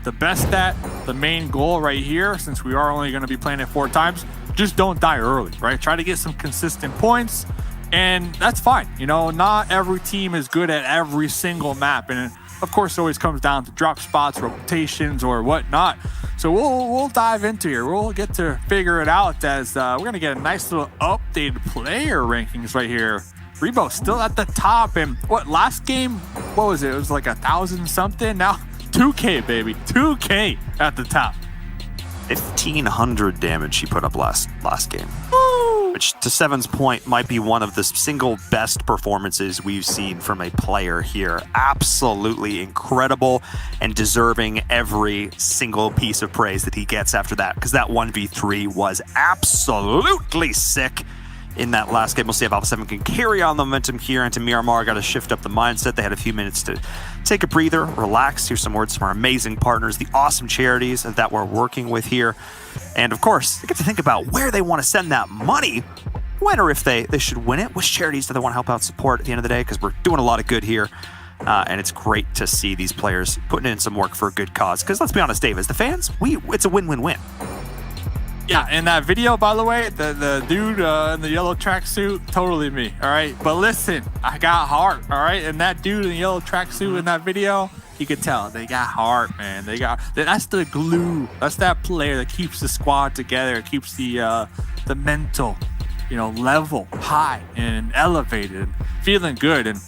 The best stat, the main goal right here, since we are only going to be playing it 4 times, just don't die early, right? Try to get some consistent points, and that's fine. You know, not every team is good at every single map, and of course it always comes down to drop spots, rotations, or whatnot. So we'll dive into here. We'll get to figure it out as we're going to get a nice little updated player rankings right here. Rebo still at the top, and what, last game, what was it? It was like 1,000 something. Now 2K, baby, 2K at the top. 1,500 damage he put up last game. Woo! Which, to Seven's point, might be one of the single best performances we've seen from a player here. Absolutely incredible and deserving every single piece of praise that he gets after that, because that 1v3 was absolutely sick. In that last game, we'll see if Alpha 7 can carry on the momentum here, and to Miramar got to shift up the mindset. They had a few minutes to take a breather, relax, hear some words from our amazing partners, the awesome charities that we're working with here. And of course, they get to think about where they want to send that money, when or if they should win it. Which charities do they want to help out support at the end of the day? Because we're doing a lot of good here. And it's great to see these players putting in some work for a good cause. Because let's be honest, Dave, as the fans, it's a win-win-win. Yeah, in that video, by the way, the dude in the yellow tracksuit, totally me, all right? But listen, I got heart, all right? And that dude in the yellow tracksuit in that video, you could tell they got heart, man. That's the glue. That's that player that keeps the squad together, keeps the mental, level high and elevated and feeling good. And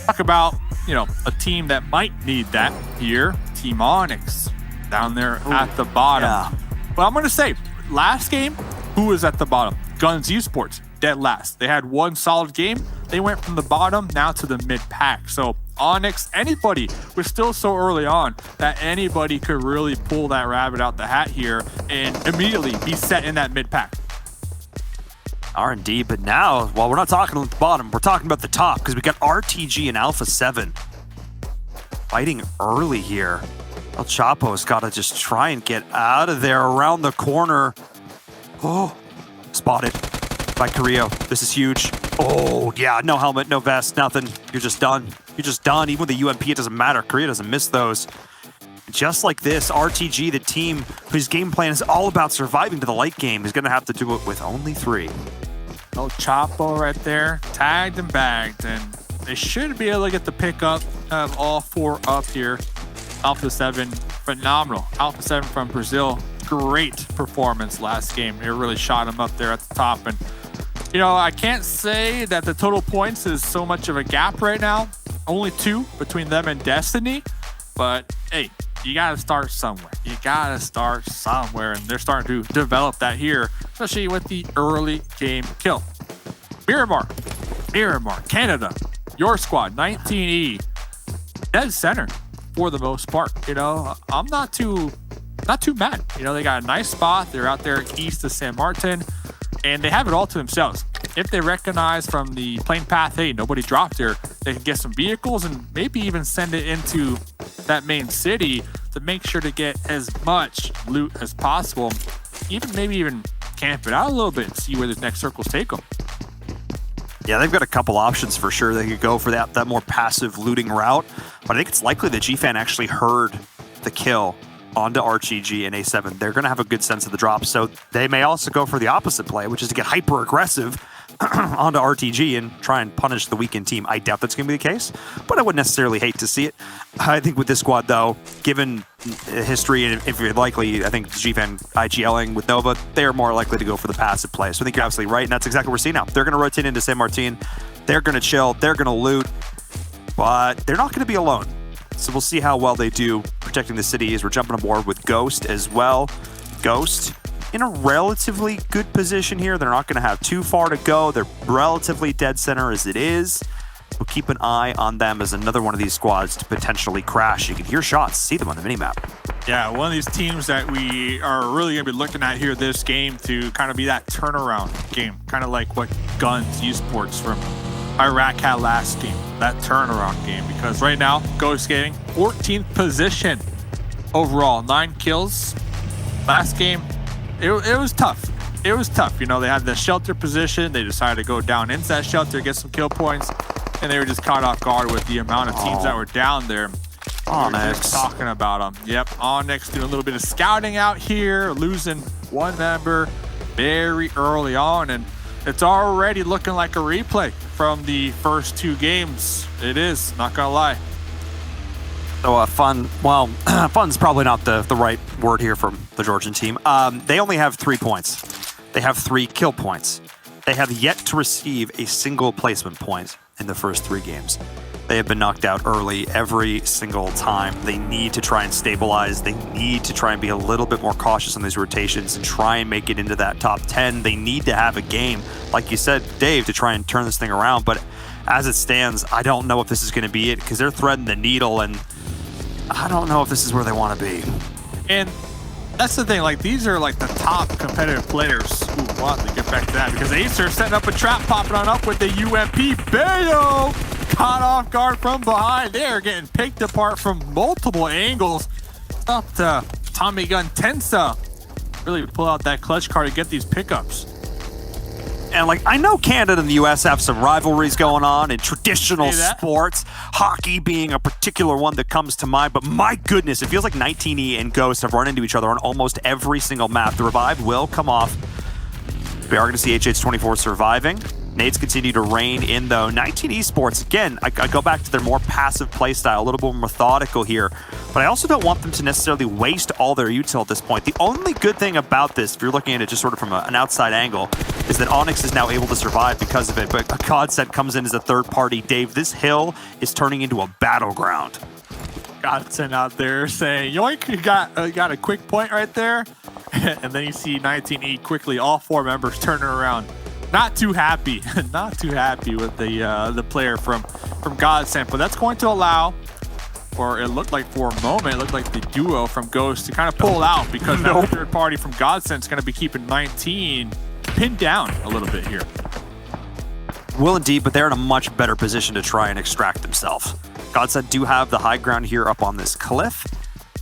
talk about, a team that might need that here, Team Onyx, down there at the bottom. Yeah. Well, I'm going to say, last game, who was at the bottom? Guns Esports, dead last. They had one solid game. They went from the bottom now to the mid-pack. So Onyx, anybody, we're still so early on that anybody could really pull that rabbit out the hat here and immediately be set in that mid-pack. R&D, but now, well, we're not talking about the bottom. We're talking about the top, because we got RTG and Alpha 7 fighting early here. El Chapo's got to just try and get out of there around the corner. Oh, spotted by Carrillo. This is huge. Oh, yeah, no helmet, no vest, nothing. You're just done. You're just done. Even with the UMP, it doesn't matter. Carrillo doesn't miss those. Just like this, RTG, the team whose game plan is all about surviving to the late game, is going to have to do it with only 3. El Chapo right there, tagged and bagged, and they should be able to get the pickup of all 4 up here. Alpha 7, phenomenal. Alpha 7 from Brazil, great performance last game. It really shot him up there at the top. And, I can't say that the total points is so much of a gap right now. Only 2 between them and Destiny. But, hey, you got to start somewhere. You got to start somewhere. And they're starting to develop that here, especially with the early game kill. Miramar, Canada, your squad, 19E, dead center. For the most part, I'm not too mad. They got a nice spot. They're out there east of San Martin, and they have it all to themselves. If they recognize from the plane path, hey, nobody dropped here, they can get some vehicles and maybe even send it into that main city to make sure to get as much loot as possible. Maybe even camp it out a little bit and see where the next circles take them. Yeah, they've got a couple options for sure. They could go for that more passive looting route, but I think it's likely that GFan actually heard the kill onto RTG and A7. They're going to have a good sense of the drop, so they may also go for the opposite play, which is to get hyper-aggressive onto RTG and try and punish the weakened team. I doubt that's going to be the case, but I wouldn't necessarily hate to see it. I think with this squad, though, given history, and if you're likely, I think GFan IGLing with Nova, they're more likely to go for the passive play. So I think you're absolutely right, and that's exactly what we're seeing now. They're going to rotate into San Martin. They're going to chill. They're going to loot, but they're not going to be alone. So we'll see how well they do protecting the city as we're jumping aboard with Ghost as well. Ghost in a relatively good position here. They're not going to have too far to go. They're relatively dead center as it is. We'll keep an eye on them as another one of these squads to potentially crash. You can hear shots, see them on the minimap. Yeah, one of these teams that we are really going to be looking at here this game to kind of be that turnaround game, kind of like what Guns Esports from Iraq had last game, that turnaround game, because right now, Ghost getting 14th position overall, 9 kills. Last game, it was tough. it was tough. You know, they had the shelter position. They decided to go down into that shelter, get some kill points, and they were just caught off guard with the amount of teams that were down there. Onyx. Just talking about them. Yep, Onyx doing a little bit of scouting out here, losing one member very early on, and it's already looking like a replay from the first 2 games. It is, not gonna lie. So fun, well, fun's probably not the right word here from the Georgian team. They only have 3 points. They have 3 kill points. They have yet to receive a single placement point in the first 3 games. They have been knocked out early every single time. They need to try and stabilize. They need to try and be a little bit more cautious on these rotations and try and make it into that top 10. They need to have a game, like you said, Dave, to try and turn this thing around. But as it stands, I don't know if this is going to be it because they're threading the needle, and I don't know if this is where they want to be. And that's the thing, like, these are like the top competitive players. Ooh, we'll have to get back to that because Acer setting up a trap, popping on up with the UMP. Bayo caught off guard from behind. They are getting picked apart from multiple angles. It's up to Tommy Gun Tensa really pull out that clutch card to get these pickups. And like, I know Canada and the US have some rivalries going on in traditional sports, hockey being a particular one that comes to mind, but my goodness, it feels like 19E and Ghost have run into each other on almost every single map. The revive will come off. We are going to see HH24 surviving. Nades continue to reign in, though. 19 Esports, again, I go back to their more passive playstyle, a little more methodical here, but I also don't want them to necessarily waste all their util at this point. The only good thing about this, if you're looking at it just sort of from an outside angle, is that Onyx is now able to survive because of it, but a Godsend comes in as a third party. Dave, this hill is turning into a battleground. Godsend out there saying, yoink, you got a quick point right there, and then you see 19E quickly, all 4 members turning around. Not too happy, not too happy with the player from Godsend, but that's going to allow, or it looked like for a moment, it looked like the duo from Ghost to kind of pull out because that third party from Godsend is going to be keeping 19 pinned down a little bit here. Will indeed, but they're in a much better position to try and extract themselves. Godsend do have the high ground here up on this cliff,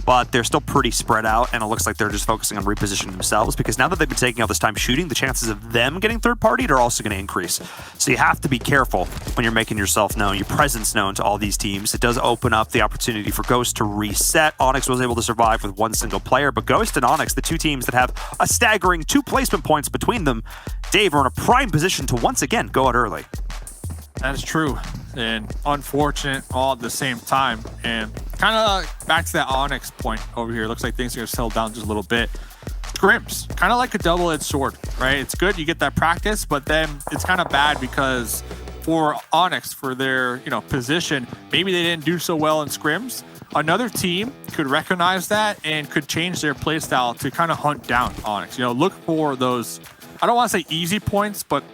but they're still pretty spread out, and it looks like they're just focusing on repositioning themselves because now that they've been taking all this time shooting, the chances of them getting third-partied are also going to increase. So you have to be careful when you're making yourself known, your presence known to all these teams. It does open up the opportunity for Ghost to reset. Onyx was able to survive with 1 single player, but Ghost and Onyx, the 2 teams that have a staggering 2 placement points between them, Dave, are in a prime position to once again go out early. That is true, and unfortunate all at the same time. And kind of back to that Onyx point over here. Looks like things are going to settle down just a little bit. Scrims, kind of like a double-edged sword, right? It's good, you get that practice, but then it's kind of bad because for Onyx, for their position, maybe they didn't do so well in scrims. Another team could recognize that and could change their play style to kind of hunt down Onyx. Look for those, I don't want to say easy points, but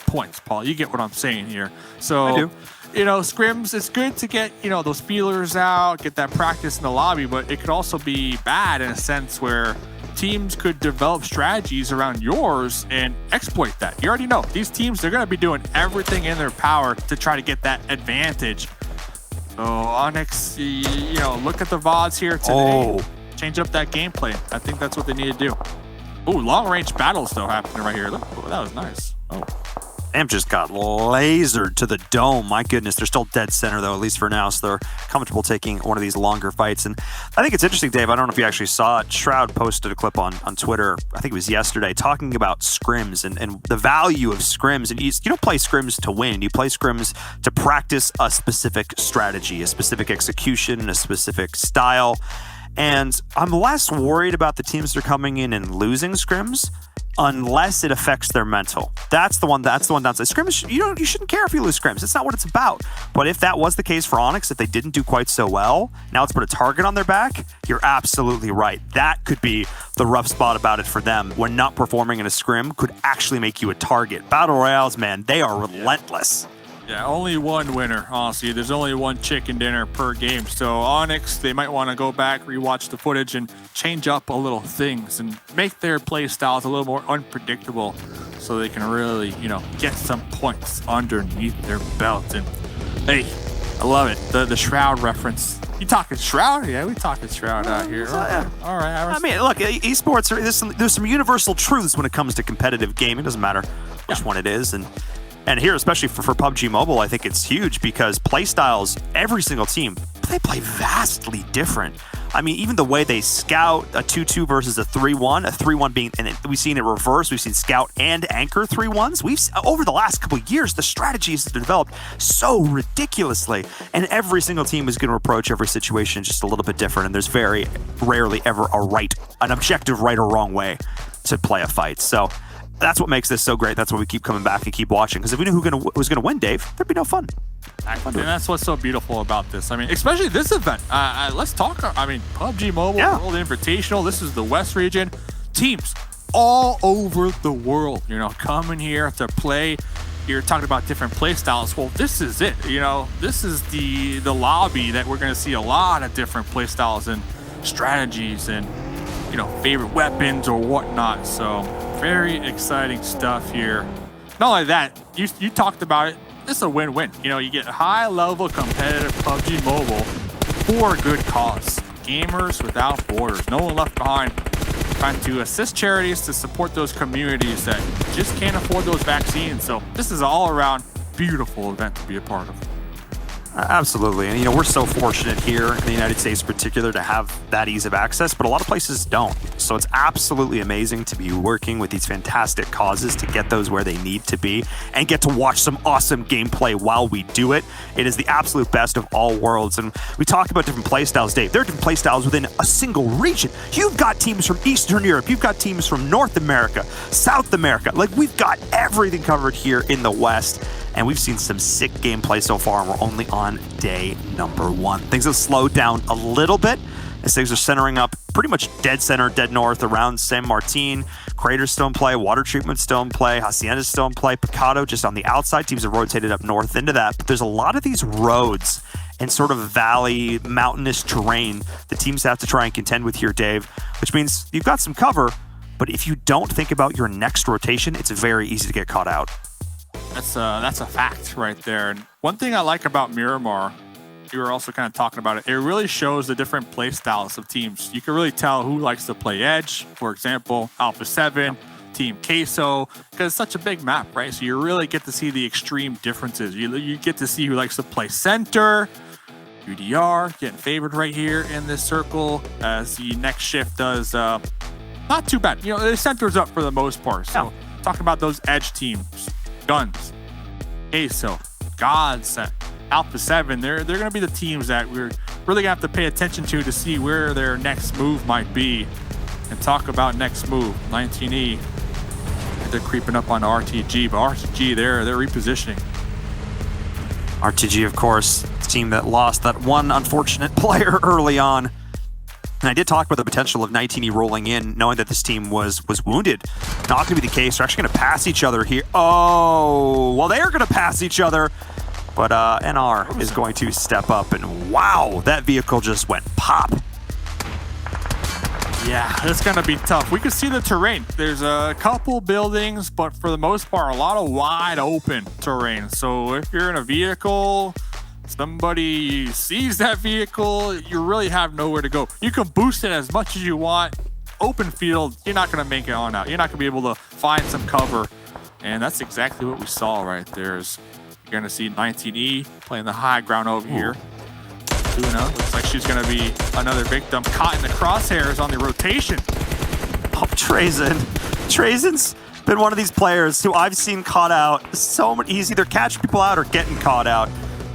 points, Paul. You get what I'm saying here. So, I do. Scrims, it's good to get, those feelers out, get that practice in the lobby, but it could also be bad in a sense where teams could develop strategies around yours and exploit that. You already know, these teams, they're going to be doing everything in their power to try to get that advantage. So, Onyx, look at the VODs here today. Change up that gameplay. I think that's what they need to do. Ooh, long-range battles, though, happening right here. Look, that was nice. Oh. Am just got lasered to the dome. My goodness, they're still dead center, though, at least for now, so they're comfortable taking one of these longer fights. And I think it's interesting, Dave, I don't know if you actually saw it. Shroud posted a clip on Twitter, I think it was yesterday, talking about scrims and the value of scrims. And you don't play scrims to win. You play scrims to practice a specific strategy, a specific execution, a specific style. And I'm less worried about the teams that are coming in and losing scrims unless it affects their mental. That's the one downside. Scrims, you shouldn't care if you lose scrims. It's not what it's about. But if that was the case for Onyx, if they didn't do quite so well, now it's put a target on their back, you're absolutely right. That could be the rough spot about it for them. When not performing in a scrim could actually make you a target. Battle Royales, man, they are relentless. Yeah, only one winner, honestly. There's only one chicken dinner per game. So Onyx, they might want to go back, rewatch the footage, and change up a little things and make their play styles a little more unpredictable so they can really, get some points underneath their belt. And hey, I love it. The Shroud reference. You talking Shroud? Yeah, we talking Shroud out here. All right. I mean, look, esports, there's some universal truths when it comes to competitive gaming. It doesn't matter which one it is. And here, especially for PUBG Mobile, I think it's huge because play styles, every single team, they play vastly different. I mean, even the way they scout a 2-2 versus a 3-1, a 3-1 being, and we've seen it reverse. We've seen scout and anchor 3-1s. Over the last couple of years, the strategies have developed so ridiculously, and every single team is going to approach every situation just a little bit different. And there's very rarely ever an objective right or wrong way to play a fight. So that's what makes this so great. That's why we keep coming back and keep watching. Because if we knew who was going to win, Dave, there'd be no fun. And that's what's so beautiful about this. I mean, especially this event. Let's talk. I mean, PUBG Mobile World Invitational. This is the West region. Teams all over the world, coming here to play. You're talking about different play styles. Well, this is it. This is the lobby that we're going to see a lot of different play styles and strategies and favorite weapons or whatnot. So very exciting stuff here. Not only that, you talked about it. This is a win-win. You get high-level competitive PUBG Mobile for a good cause. Gamers without borders. No one left behind. Trying to assist charities to support those communities that just can't afford those vaccines. So this is an all-around beautiful event to be a part of. Absolutely. And, we're so fortunate here in the United States in particular to have that ease of access, but a lot of places don't. So it's absolutely amazing to be working with these fantastic causes to get those where they need to be and get to watch some awesome gameplay while we do it. It is the absolute best of all worlds. And we talk about different playstyles, Dave. There are different playstyles within a single region. You've got teams from Eastern Europe. You've got teams from North America, South America. Like, we've got everything covered here in the West. And we've seen some sick gameplay so far, and we're only on day number 1. Things have slowed down a little bit as things are centering up pretty much dead center, dead north around San Martin. Crater's still in play, Water Treatment's still in play, Hacienda's still in play, Picado just on the outside. Teams have rotated up north into that. But there's a lot of these roads and sort of valley, mountainous terrain the teams have to try and contend with here, Dave, which means you've got some cover, but if you don't think about your next rotation, it's very easy to get caught out. That's a fact right there. And one thing I like about Miramar, you were also kind of talking about it, it really shows the different play styles of teams. You can really tell who likes to play edge. For example, Alpha 7, Team Queso, because it's such a big map, right? So you really get to see the extreme differences. You get to see who likes to play center. UDR getting favored right here in this circle as the next shift does not too bad. The center's up for the most part. So talking about those edge teams. Guns, Queso, Godsend, Alpha 7, they're going to be the teams that we're really going to have to pay attention to see where their next move might be. And talk about next move, 19E. They're creeping up on RTG, but RTG, they're repositioning. RTG, of course, the team that lost that one unfortunate player early on. And I did talk about the potential of 19E rolling in, knowing that this team was wounded. Not going to be the case. They're actually going to pass each other here. Oh, well, they are going to pass each other. But NR is going to step up. And wow, that vehicle just went pop. Yeah, it's going to be tough. We can see the terrain. There's a couple buildings, but for the most part, a lot of wide open terrain. So if you're in a vehicle, somebody sees that vehicle, you really have nowhere to go. You can boost it as much as you want. Open field, you're not going to make it on out. You're not going to be able to find some cover. And that's exactly what we saw right there. You're going to see 19E playing the high ground over here. Tuna looks like she's going to be another victim. Caught in the crosshairs on the rotation. Oh, Trazen's been one of these players who I've seen caught out so much. He's either catching people out or getting caught out.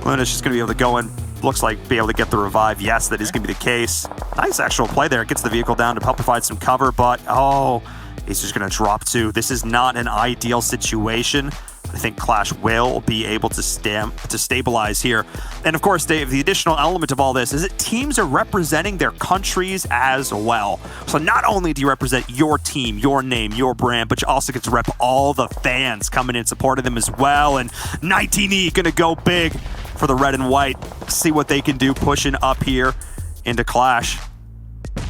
Luna's just going to be able to go in, looks like be able to get the revive. Yes, that is going to be the case. Nice actual play there. It gets the vehicle down to help provide some cover, but he's just going to drop 2. This is not an ideal situation. I think Clash will be able to stabilize here. And of course, Dave, the additional element of all this is that teams are representing their countries as well. So not only do you represent your team, your name, your brand, but you also get to rep all the fans coming in supporting them as well. And 19E going to go big for the red and white. See what they can do pushing up here into Clash.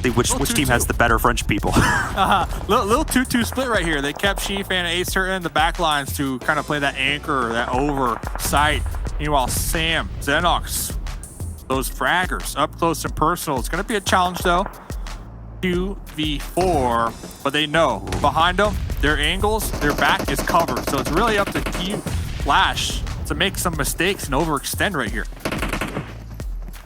Which team has the better French people? Little 2-2 split right here. They kept Chief and Acer in the back lines to kind of play that anchor, that oversight. Meanwhile, Sam, Xenox, those fraggers up close and personal. It's going to be a challenge though. 2v4, but they know behind them, their angles, their back is covered. So it's really up to Team Flash to make some mistakes and overextend right here.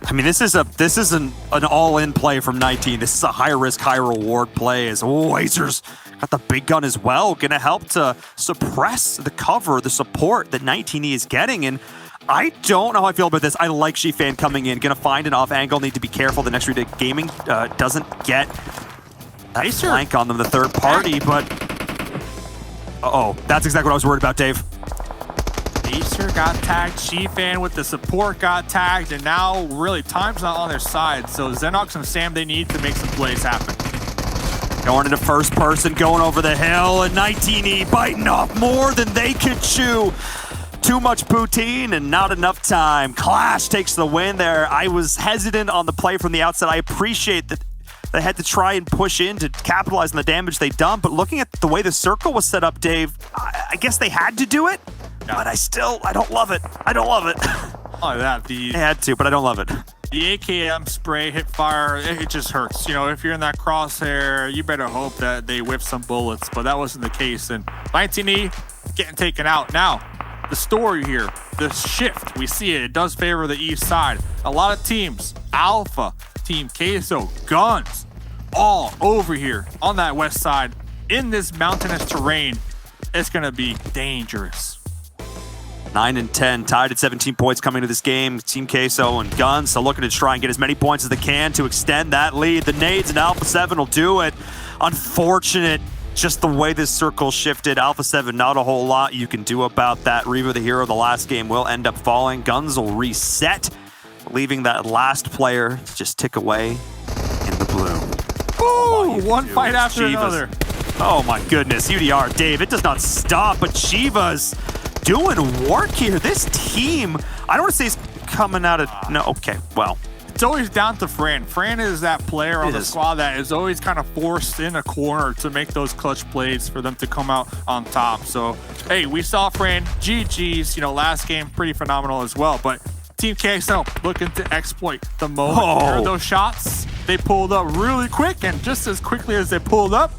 I mean, this is an all-in play from 19. This is a high-risk, high-reward play as Acer's got the big gun as well. Going to help to suppress the cover, the support that 19E is getting. And I don't know how I feel about this. I like Shifan coming in. Going to find an off angle. Need to be careful. The next read gaming doesn't get that flank on them, the third party. But, uh-oh, that's exactly what I was worried about, Dave. Acer got tagged, Shifan with the support got tagged, and now really time's not on their side. So Xenox and Sam, they need to make some plays happen. Going into first person, going over the hill, and 19E biting off more than they could chew. Too much poutine and not enough time. Clash takes the win there. I was hesitant on the play from the outset. I appreciate that they had to try and push in to capitalize on the damage they done, but looking at the way the circle was set up, Dave, I guess they had to do it. But I don't love it. I don't love it. Oh, that they had to, but I don't love it. The AKM spray hit fire, it just hurts. You know, if you're in that crosshair, you better hope that they whip some bullets, but that wasn't the case. And 19E getting taken out. Now, the story here, the shift, we see it. It does favor the east side. A lot of teams, Alpha, Team Queso, Guns, all over here on that west side in this mountainous terrain. It's going to be dangerous. 9 and 10, tied at 17 points coming to this game. Team Queso and Guns so looking to try and get as many points as they can to extend that lead. The nades and Alpha 7 will do it. Unfortunate, just the way this circle shifted. Alpha 7, not a whole lot you can do about that. Reva, the hero of the last game, will end up falling. Guns will reset, leaving that last player to just tick away in the blue. Ooh, one fight after another. Oh my goodness, UDR, Dave, it does not stop, but Chivas doing work here. This team, I don't want to say it's coming out of, no, okay, well. It's always down to Fran. Fran is that player on the squad that is always kind of forced in a corner to make those clutch plays for them to come out on top. So, hey, we saw Fran, GG's, you know, last game, pretty phenomenal as well. But Team Queso looking to exploit the moment. There are those shots. They pulled up really quick, and just as quickly as they pulled up,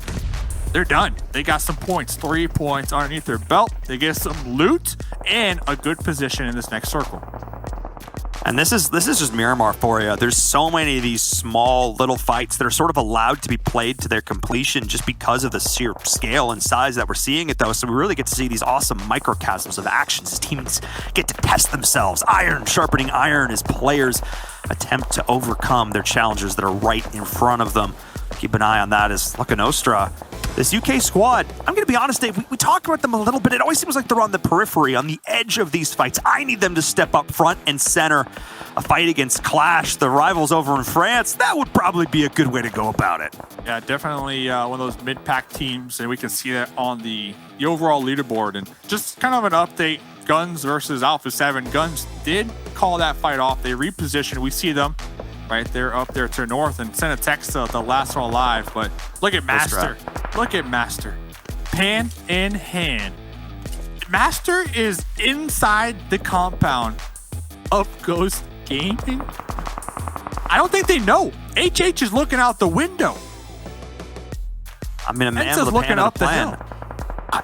they're done. They got some points, 3 points underneath their belt. They get some loot and a good position in this next circle. And this is just Miramar for you. There's so many of these small little fights that are sort of allowed to be played to their completion just because of the sheer scale and size that we're seeing it though. So we really get to see these awesome microcosms of actions as teams get to test themselves. Iron sharpening iron as players attempt to overcome their challenges that are right in front of them. Keep an eye on that as Luca Nostra. This UK squad, I'm going to be honest, Dave, we talk about them a little bit. It always seems like they're on the periphery, on the edge of these fights. I need them to step up front and center. A fight against Clash, the rivals over in France, that would probably be a good way to go about it. Yeah, definitely one of those mid-pack teams, and we can see that on the overall leaderboard. And just kind of an update, Guns versus Alpha 7. Guns did call that fight off. They repositioned. We see them right there up there to the north and sent a text to the last one alive. But look at Master. Look at Master. Pan in hand. Master is inside the compound of Ghost Gaming. I don't think they know. HH is looking out the window. I mean, a man is looking up the hill.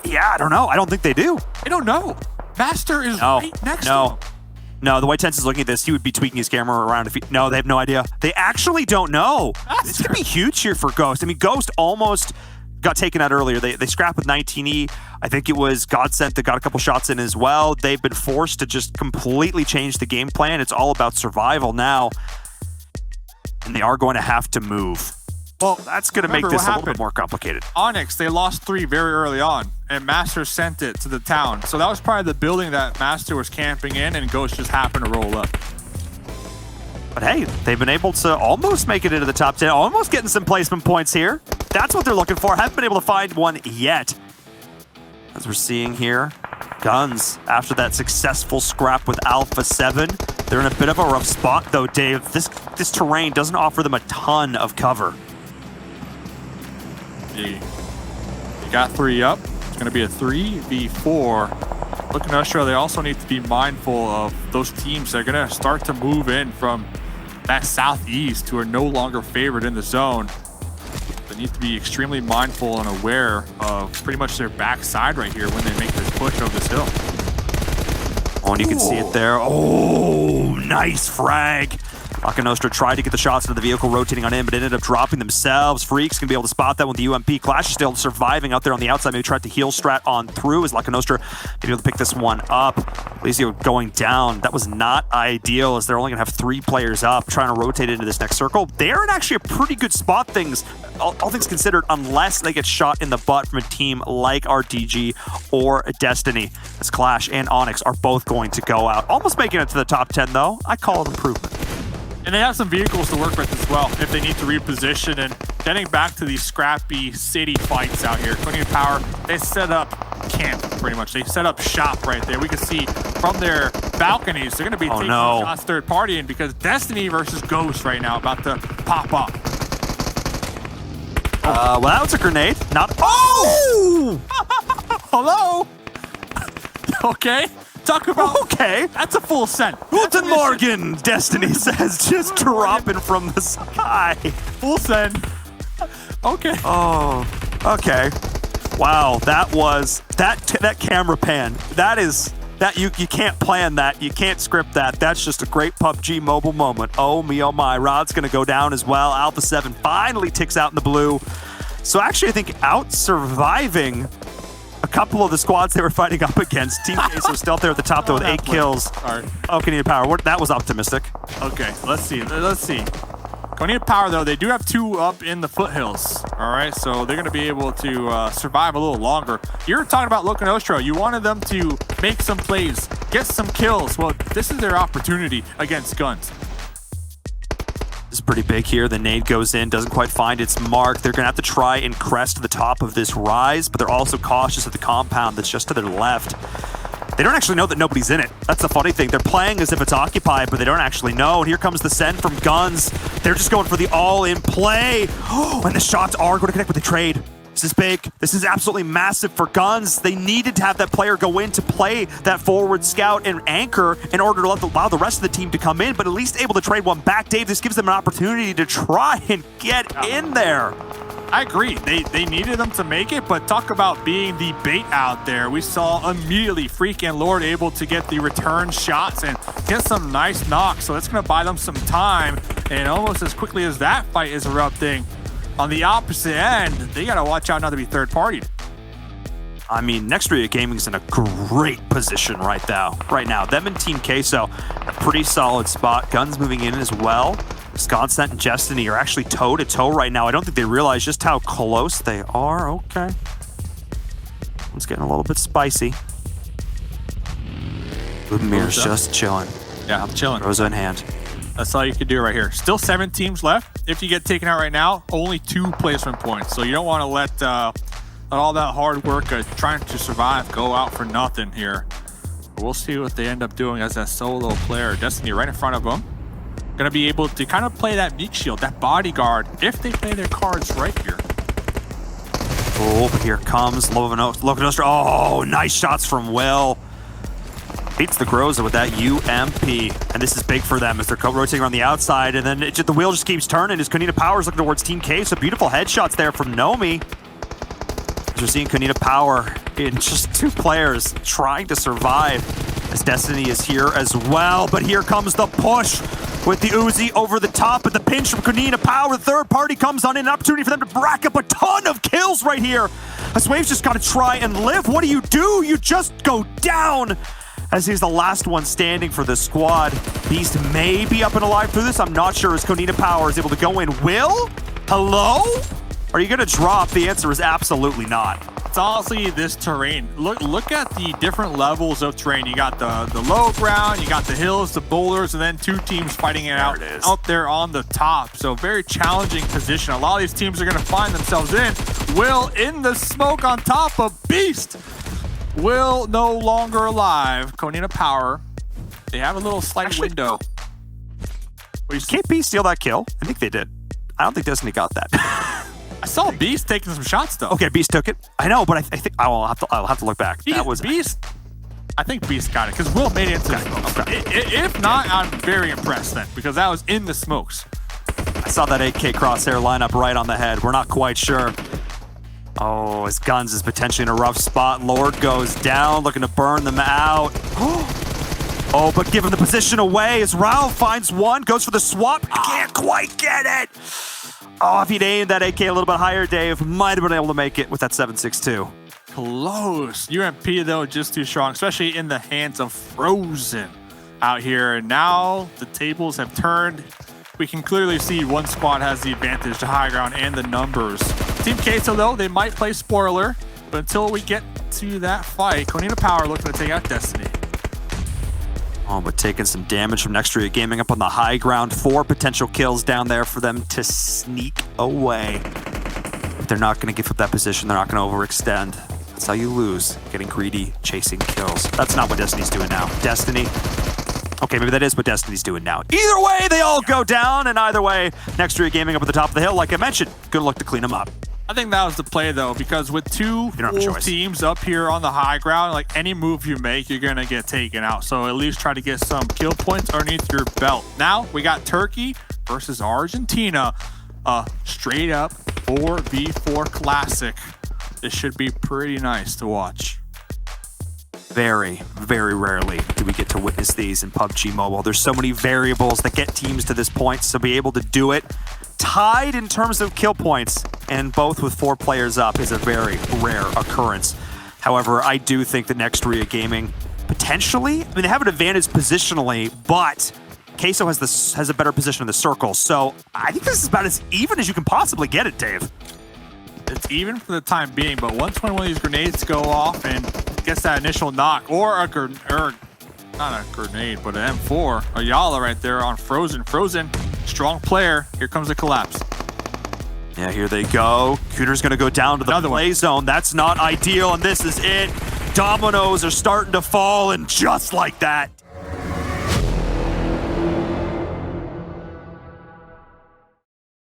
Yeah, I don't know. I don't think they do. I don't know. Master is right next to him. No, the way Tense is looking at this, he would be tweaking his camera around. No, they have no idea. They actually don't know. This could be huge here for Ghost. I mean, Ghost almost got taken out earlier. They scrapped with 19E. I think it was Godsent that got a couple shots in as well. They've been forced to just completely change the game plan. It's all about survival now. And they are going to have to move. Well, that's going to make this a little bit more complicated. Onyx, they lost 3 very early on, and Master sent it to the town. So that was probably the building that Master was camping in, and Ghost just happened to roll up. But hey, they've been able to almost make it into the top 10, almost getting some placement points here. That's what they're looking for. Haven't been able to find one yet. As we're seeing here, Guns, after that successful scrap with Alpha 7, they're in a bit of a rough spot though, Dave. This terrain doesn't offer them a ton of cover. You got 3 up. It's going to be a 3v4. Looking at Australia, they also need to be mindful of those teams that are going to start to move in from that southeast who are no longer favored in the zone. They need to be extremely mindful and aware of pretty much their backside right here when they make this push over this hill. Oh, and you can see it there. Oh, nice frag. Laka Nostra tried to get the shots into the vehicle rotating on in, but ended up dropping themselves. Freaks can be able to spot that with the UMP. Clash is still surviving out there on the outside. Maybe tried to heal strat on through as Laka Nostra able to pick this one up. Lizio going down. That was not ideal as they're only going to have 3 players up trying to rotate into this next circle. They're in actually a pretty good spot, all things considered, unless they get shot in the butt from a team like RTG or Destiny, as Clash and Onyx are both going to go out. Almost making it to the top 10, though. I call it improvement. And they have some vehicles to work with as well if they need to reposition. And getting back to these scrappy city fights out here, Tony Power, they set up camp pretty much. They set up shop right there. We can see from their balconies, they're going to be taking shots third party in because Destiny versus Ghost right now about to pop up. Well, that was a grenade. Not. Oh! Hello? Okay. Talk about. Okay. That's a full send. Guten Morgen, Destiny says, just dropping from the sky. Full send. Okay. Oh, okay. Wow, that was that camera pan. That you can't plan that. You can't script that. That's just a great PUBG mobile moment. Oh me, oh my. Rod's gonna go down as well. Alpha 7 finally ticks out in the blue. So actually, I think out surviving a couple of the squads they were fighting up against. Team Queso still there at the top though with 8 kills. Sorry. Oh, Canadian Power. That was optimistic. Okay, let's see. Canadian Power, though, they do have 2 up in the foothills. All right, so they're going to be able to survive a little longer. You're talking about Laka Nostra. You wanted them to make some plays, get some kills. Well, this is their opportunity against guns. This is pretty big here. The nade goes in, doesn't quite find its mark. They're going to have to try and crest the top of this rise, but they're also cautious of the compound that's just to their left. They don't actually know that nobody's in it. That's the funny thing. They're playing as if it's occupied, but they don't actually know. And here comes the send from Guns. They're just going for the all-in play. And the shots are going to connect with the trade. This is big. This is absolutely massive for Guns. They needed to have that player go in to play that forward scout and anchor in order to allow the rest of the team to come in, but at least able to trade one back. Dave, this gives them an opportunity to try and get in there. I agree. They needed them to make it, but talk about being the bait out there. We saw immediately Freak and Lord able to get the return shots and get some nice knocks. So that's going to buy them some time. And almost as quickly as that fight is erupting, on the opposite end, they got to watch out not to be third-partied. I mean, Nextria Gaming's in a great position right now. Them and Team Queso, a pretty solid spot. Guns moving in as well. Scotsnet and Destiny are actually toe-to-toe right now. I don't think they realize just how close they are. Okay. It's getting a little bit spicy. Ludemir's just chilling. Yeah, I'm chilling. Rosa in hand. That's all you can do right here. Still 7 teams left. If you get taken out right now, only 2 placement points. So you don't want to let all that hard work trying to survive go out for nothing here. But we'll see what they end up doing as a solo player. Destiny right in front of them. Going to be able to kind of play that meat shield, that bodyguard, if they play their cards right here. Oh, but here comes Laka Nostra. Oh, nice shots from Will. Beats the Groza with that UMP. And this is big for them as they're rotating around the outside. And then the wheel just keeps turning as Konina Power is looking towards Team K. So beautiful headshots there from Nomi. As we're seeing Konina Power in just 2 players trying to survive as Destiny is here as well. But here comes the push with the Uzi over the top, but the pinch from Konina Power. The third party comes on in, an opportunity for them to rack up a ton of kills right here. As Wave's just got to try and live. What do? You just go down as he's the last one standing for the squad. Beast may be up and alive through this. I'm not sure as Konina Power is able to go in. Will? Hello? Are you going to drop? The answer is absolutely not. It's honestly this terrain. Look at the different levels of terrain. You got the low ground, you got the hills, the boulders, and then 2 teams fighting it out there on the top. So very challenging position. A lot of these teams are going to find themselves in. Will in the smoke on top of Beast. Will no longer alive. Konina Power. They have a little slight window. Can't Beast steal that kill? I think they did. I don't think Destiny got that. I saw Beast taking some shots though. Okay, Beast took it. I know, but I think I'll have to look back. That was Beast. I think Beast got it because Will made it into the smokes. Okay. If not, I'm very impressed then because that was in the smokes. I saw that 8K crosshair line up right on the head. We're not quite sure. Oh, his guns is potentially in a rough spot. Lord goes down, looking to burn them out. Oh, but given the position away as Rao finds one, goes for the swap. Can't quite get it. Oh, if he'd aimed that AK a little bit higher, Dave might have been able to make it with that 7.62. Close. UMP though, just too strong, especially in the hands of Frozen out here. And now the tables have turned. We can clearly see one squad has the advantage, the high ground and the numbers. Team Queso though, they might play spoiler, but until we get to that fight, Konina Power looking to take out Destiny. Oh, but taking some damage from Nextria Gaming up on the high ground. 4 potential kills down there for them to sneak away. But they're not going to give up that position. They're not going to overextend. That's how you lose, getting greedy, chasing kills. That's not what Destiny's doing now. Destiny, okay, maybe that is what Destiny's doing now. Either way, they all go down, and either way, Nextria Gaming up at the top of the hill, like I mentioned, good luck to clean them up. I think that was the play though, because with two full teams up here on the high ground, like any move you make, you're gonna get taken out. So at least try to get some kill points underneath your belt. Now we got Turkey versus Argentina, straight up 4v4 classic. This should be pretty nice to watch. Very, very rarely do we get to witness these in PUBG Mobile. There's so many variables that get teams to this point, so be able to do it tied in terms of kill points, and both with 4 players up is a very rare occurrence. However, I do think that Nextria Gaming potentially, I mean, they have an advantage positionally, but Queso has a better position in the circle. So I think this is about as even as you can possibly get it, Dave. It's even for the time being, but once one of these grenades go off and gets that initial knock, or not a grenade, but an M4, a Yala right there on Frozen. Frozen, strong player. Here comes the collapse. Yeah, here they go. Cooter's going to go down to the play zone. That's not ideal, and this is it. Dominoes are starting to fall, and just like that,